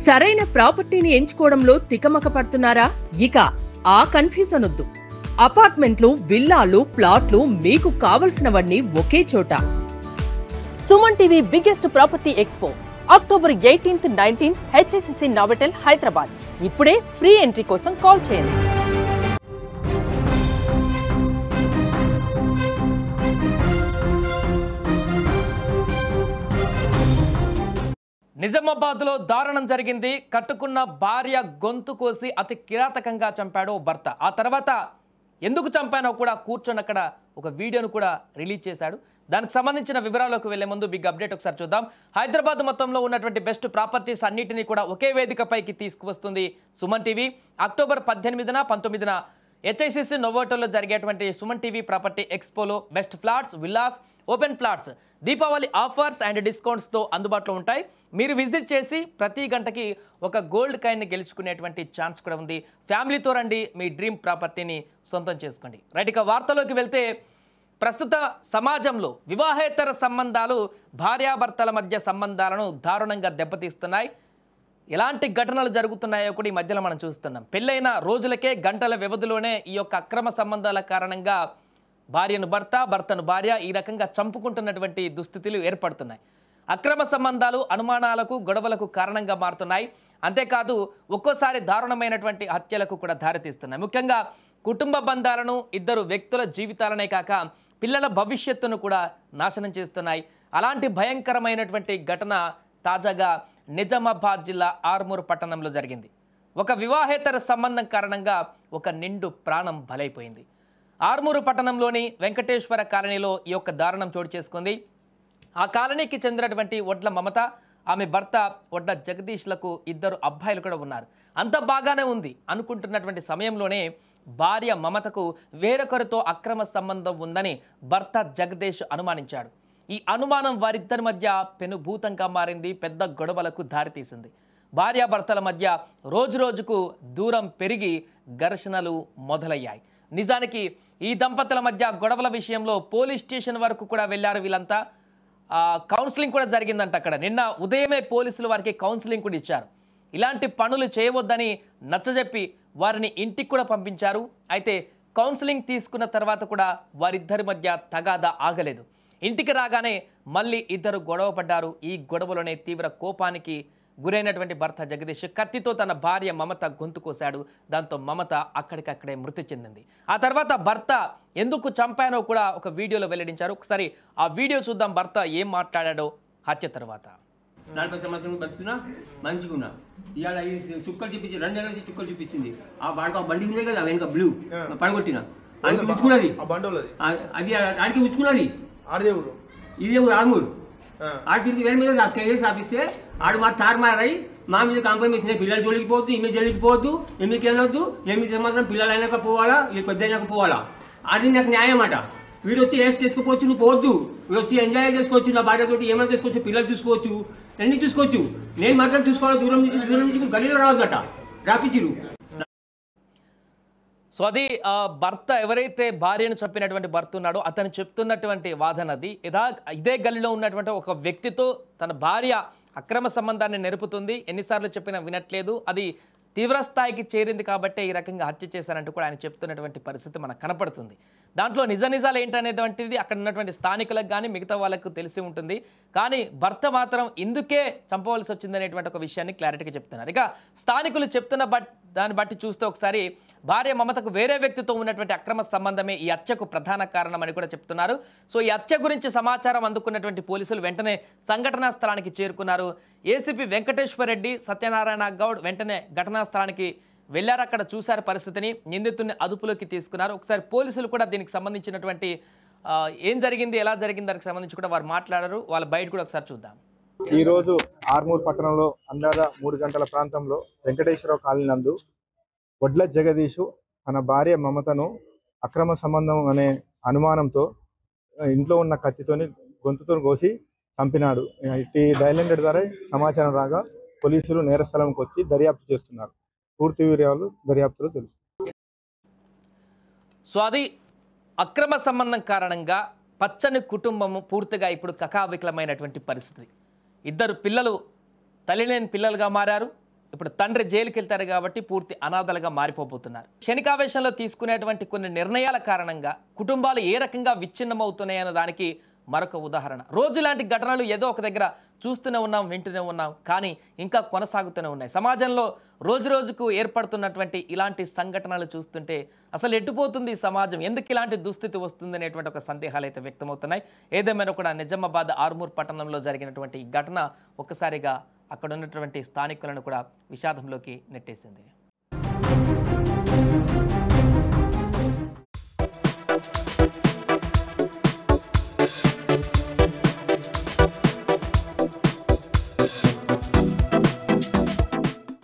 సరైన ప్రాపర్టీని ఎంచుకోవడంలో తికమక పడుతున్నారా? ఇక ఆ కన్ఫ్యూజన్ వద్దు. అపార్ట్మెంట్లు, విల్లాలు, ప్లాట్లు మీకు కావలసినవన్నీ ఒకే చోట. Suman TV biggest property expo October 18th, 19th HSCC Novotel Hyderabad. ఇప్పుడే ఫ్రీ ఎంట్రీ కోసం కాల్ చేయండి. నిజామాబాద్లో దారుణం జరిగింది. కట్టుకున్న భార్య గొంతు కోసి అతి కిరాతకంగా చంపాడు భర్త. ఆ తర్వాత ఎందుకు చంపానో కూడా కూర్చొని అక్కడ ఒక వీడియోను కూడా రిలీజ్ చేశాడు. దానికి సంబంధించిన వివరాలకు వెళ్లే ముందు బిగ్ అప్డేట్ ఒకసారి చూద్దాం. హైదరాబాద్ మొత్తంలో ఉన్నటువంటి బెస్ట్ ప్రాపర్టీస్ అన్నిటినీ కూడా ఒకే వేదికపైకి తీసుకువస్తుంది సుమన్ టీవీ. అక్టోబర్ 18న 19న హెచ్ఐసిసి నోవోటెల్లో జరిగేటువంటి సుమన్ టీవీ ప్రాపర్టీ ఎక్స్పోలో best flats, villas, open plots Deepavali offers and డిస్కౌంట్స్తో అందుబాటులో ఉంటాయి. మీరు విజిట్ చేసి ప్రతి గంటకి ఒక గోల్డ్ కాయిన్ని గెలుచుకునేటువంటి ఛాన్స్ కూడా ఉంది. ఫ్యామిలీతో రండి, మీ డ్రీమ్ ప్రాపర్టీని సొంతం చేసుకోండి. రైట్, ఇక వార్తలోకి వెళ్తే ప్రస్తుత సమాజంలో వివాహేతర సంబంధాలు భార్యాభర్తల మధ్య సంబంధాలను దారుణంగా దెబ్బతీస్తున్నాయి. ఎలాంటి ఘటనలు జరుగుతున్నాయో కూడా ఈ మధ్యలో మనం చూస్తున్నాం. పెళ్ళైన రోజులకే గంటల వ్యవధిలోనే ఈ యొక్క అక్రమ సంబంధాల కారణంగా భార్యను భర్త, భర్తను భార్య ఈ రకంగా చంపుకుంటున్నటువంటి దుస్థితులు ఏర్పడుతున్నాయి. అక్రమ సంబంధాలు అనుమానాలకు, గొడవలకు కారణంగా మారుతున్నాయి. అంతేకాదు ఒక్కోసారి దారుణమైనటువంటి హత్యలకు కూడా దారితీస్తున్నాయి. ముఖ్యంగా కుటుంబ బంధాలను, ఇద్దరు వ్యక్తుల జీవితాలనే కాక పిల్లల భవిష్యత్తును కూడా నాశనం చేస్తున్నాయి. అలాంటి భయంకరమైనటువంటి ఘటన తాజాగా నిజామాబాద్ జిల్లా ఆర్మూర్ పట్టణంలో జరిగింది. ఒక వివాహేతర సంబంధం కారణంగా ఒక నిండు ప్రాణం బలైపోయింది. ఆర్మూరు పట్టణంలోని వెంకటేశ్వర కాలనీలో ఈ యొక్క దారుణం చోటు చేసుకుంది. ఆ కాలనీకి చెందినటువంటి వడ్ల మమత, ఆమె భర్త వడ్ల జగదీష్లకు ఇద్దరు అబ్బాయిలు కూడా ఉన్నారు. అంత బాగానే ఉంది అనుకుంటున్నటువంటి సమయంలోనే భార్య మమతకు వేరొకరితో అక్రమ సంబంధం ఉందని భర్త జగదీష్ అనుమానించాడు. ఈ అనుమానం వారిద్దరి మధ్య పెనుభూతంగా మారింది, పెద్ద గొడవలకు దారితీసింది. భార్యాభర్తల మధ్య రోజు రోజుకు దూరం పెరిగి ఘర్షణలు మొదలయ్యాయి. నిజానికి ఈ దంపతుల మధ్య గొడవల విషయంలో పోలీస్ స్టేషన్ వరకు కూడా వెళ్ళారు వీళ్ళంతా. కౌన్సిలింగ్ కూడా జరిగిందంట అక్కడ. నిన్న ఉదయమే పోలీసులు వారికి కౌన్సిలింగ్ కూడా ఇచ్చారు. ఇలాంటి పనులు చేయవద్దని నచ్చజెప్పి వారిని ఇంటికి కూడా పంపించారు. అయితే కౌన్సిలింగ్ తీసుకున్న తర్వాత కూడా వారిద్దరి మధ్య తగాదా ఆగలేదు. ఇంటికి రాగానే మళ్ళీ ఇద్దరు గొడవ పడ్డారు. ఈ గొడవలోనే తీవ్ర కోపానికి గురైనటువంటి భర్త జగదీష్ కత్తితో తన భార్య మమత గొంతు కోశాడు. దాంతో మమత అక్కడికక్కడే మృతి చెందింది. ఆ తర్వాత భర్త ఎందుకు చంపానో కూడా ఒక వీడియోలో వెల్లడించారు. ఒకసారి ఆ వీడియో చూద్దాం. భర్త ఏం మాట్లాడాడో హత్య తర్వాత. 40 సంవత్సరం బతుకున్నా మంచిగున్నా. ఇవాళ చుక్కలు చూపించి 2 నెలల నుంచి చుక్కలు చూపించింది. ఆ బండి ఉంది కదా వెనక బ్లూ పడగొట్టిన అది ఉంచుకున్నది, అది ఆడికి ఉంచుకున్నది. ఇదే ఊరు ఆర్మూరు. ఆడి తిరిగి వేరే మీద కేసు ఆపిస్తే ఆడు మా తారుమారై మా మీద కాంప్రమైజ్ పిల్లలు జోలికిపోవద్దు, ఈమె జోలికిపోవద్దు, ఎందుకు వెళ్ళొద్దు, 8 సంవత్సరం పిల్లలు అయినాక పోవాలా, వీళ్ళు పెద్ద అయినాక పోవాలా, అది నాకు న్యాయం అట. వీడు వచ్చి వేస్ట్ చేసుకోవచ్చు, నువ్వు పోవద్దు, వీడు వచ్చి ఎంజాయ్ చేసుకోవచ్చు, నా భార్యతోటి ఏమైనా చేసుకోవచ్చు, పిల్లలు చూసుకోవచ్చు, అన్ని చూసుకోవచ్చు, నేను మాత్రం చూసుకోవాలి. దూరం నుంచి గలీలో రావద్దట రాపిచ్చిరు. సో అది భర్త ఎవరైతే భార్యను చంపినటువంటి భర్త ఉన్నాడో అతను చెప్తున్నటువంటి వాదనది. ఇదే గల్లీలో ఉన్నటువంటి ఒక వ్యక్తితో తన భార్య అక్రమ సంబంధాన్ని నెరుపుతుంది. ఎన్నిసార్లు చెప్పినా వినట్లేదు. అది తీవ్రస్థాయికి చేరింది కాబట్టి ఈ రకంగా హత్య చేశారంటూ కూడా ఆయన చెప్తున్నటువంటి పరిస్థితి మనకు కనపడుతుంది. దాంట్లో నిజాలు ఏంటనేటువంటిది అక్కడ ఉన్నటువంటి స్థానికులకు కానీ మిగతా వాళ్ళకు తెలిసి ఉంటుంది. కానీ భర్త మాత్రం ఇందుకే చంపవలసి వచ్చిందనేటువంటి ఒక విషయాన్ని క్లారిటీగా చెప్తున్నారు. ఇక స్థానికులు చెప్తున్న దాన్ని బట్టి చూస్తే ఒకసారి భార్య మమతకు వేరే వ్యక్తితో ఉన్నటువంటి అక్రమ సంబంధమే ఈ హత్యకు ప్రధాన కారణం అని కూడా చెప్తున్నారు. సో ఈ హత్య గురించి సమాచారం అందుకున్నటువంటి పోలీసులు వెంటనే సంఘటనా స్థలానికి చేరుకున్నారు. ఏసీపీ వెంకటేశ్వర రెడ్డి, సత్యనారాయణ గౌడ్ వెంటనే ఘటనా స్థలానికి వెళ్ళారు. అక్కడ చూశారు పరిస్థితిని, నిందితుడిని అదుపులోకి తీసుకున్నారు. ఒకసారి పోలీసులు కూడా దీనికి సంబంధించినటువంటి ఏం జరిగింది, ఎలా జరిగింది దానికి సంబంధించి కూడా వారు మాట్లాడారు. వాళ్ళ బయట కూడా ఒకసారి చూద్దాం. ఈరోజు ఆర్మూర్ పట్టణంలో అందాజ 3 గంటల ప్రాంతంలో వెంకటేశ్వర కాలనీ నందు వడ్ల జగదీషు తన భార్య మమతను అక్రమ సంబంధం అనే అనుమానంతో ఇంట్లో ఉన్న కత్తితోని గొంతుతో కోసి చంపినాడు. ఇట్టి డైలెండెడ్ ద్వారా సమాచారం రాగా పోలీసులు నేరస్థలంకి వచ్చి దర్యాప్తు చేస్తున్నారు. పూర్తి వివరాలు దర్యాప్తులో తెలుస్తుంది. సో అది అక్రమ సంబంధం కారణంగా పచ్చని కుటుంబము పూర్తిగా ఇప్పుడు కకావికలమైనటువంటి పరిస్థితి. ఇద్దరు పిల్లలు తల్లిలేని పిల్లలుగా మారారు. ఇప్పుడు తండ్రి జైలుకి వెళ్తారు కాబట్టి పూర్తి అనాథలుగా మారిపోబోతున్నారు. క్షణికావేశంలో తీసుకునేటువంటి కొన్ని నిర్ణయాల కారణంగా కుటుంబాలు ఏ రకంగా విచ్ఛిన్నమవుతున్నాయన్న దానికి మరొక ఉదాహరణ. రోజు లాంటి ఘటనలు ఏదో ఒక దగ్గర చూస్తూనే ఉన్నాం, వింటూనే ఉన్నాం, కానీ ఇంకా కొనసాగుతూనే ఉన్నాయి. సమాజంలో రోజు రోజుకు ఏర్పడుతున్నటువంటి ఇలాంటి సంఘటనలు చూస్తుంటే అసలు ఎట్టుపోతుంది సమాజం, ఎందుకు ఇలాంటి దుస్థితి వస్తుంది అనేటువంటి ఒక సందేహాలు అయితే వ్యక్తమవుతున్నాయి. ఏదేమైనా కూడా నిజామాబాద్ ఆర్మూర్ పట్టణంలో జరిగినటువంటి ఈ ఘటన ఒక్కసారిగా అక్కడ ఉన్నటువంటి స్థానికులను కూడా విషాదంలోకి నెట్టేసింది.